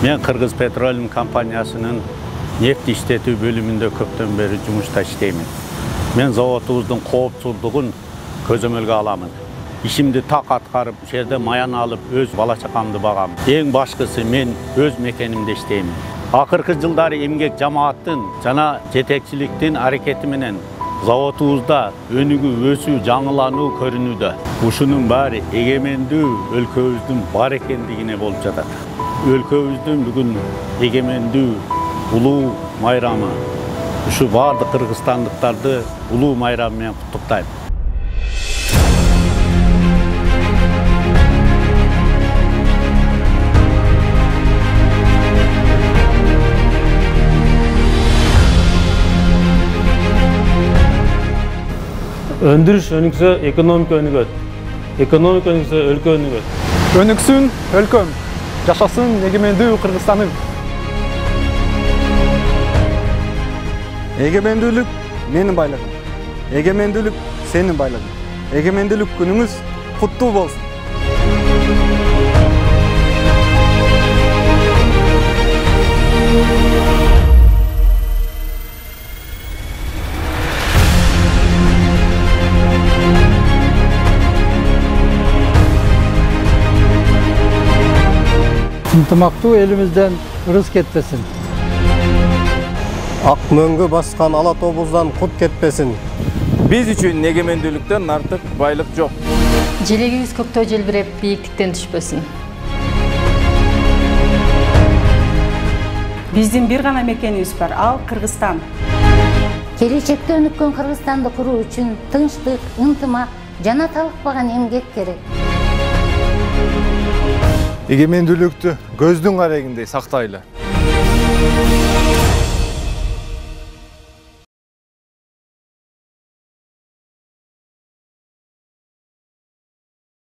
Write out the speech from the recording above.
Мен Kırgız Petroleum компаниясынын нефть иштетүү бөлүмүндө көптөн бери жумушта иштеймин. Мен заводубуздун коопсуздугун көзөмөлгө аламын. İşimdi tak atkарып, жерде маян алып, өз бала чакамды багам. Эң башкысы мен өз мекенимде иштеймин. Акыркы жылдары эмгек жамааттын жана жетекчиликтин аракети менен заводубузда өнүгүү, өсүү, жаңылануу көрүнүүдө. Ушунун баары эгемендүү өлкөбүздүн бар экендигине болуп жатат. Өлкөбүздүн бүгүн эгемендүү улуу майрамы. Ушу бардык кыргызстандыктарды улуу майрам менен куттуктайм. Öndürüş önükse ekonomik önügöt. Ekonomik önükse өлkө önügöt. Өнүксүн өлкөм, жашасын эгемендүү Кыргызстаным. Эгемендүүлүк менин байлыгым. Эгемендүүлүк сенин байлыгың. Эгемендүүлүк күнүңүз куттуу болсун. Ынтымактуу элибизден ырыс кетпесин. Ак мөңгө баскан ала тобуздан кут кетпесин. Биз үчүн эгемендүүлүктөн артык байлык жок. Желегибиз көктөө желбиреп, бийиктиктен түшпөсүн. Биздин бир гана мекенибиз бар, ал Кыргызстан. Келечекте өнүккөн Кыргызстанды куруу үчүн тынчтык, ынтымак жана талыкпаган эмгек керек. Эгемендүүлүктү көздүн карегиндей сактайлы.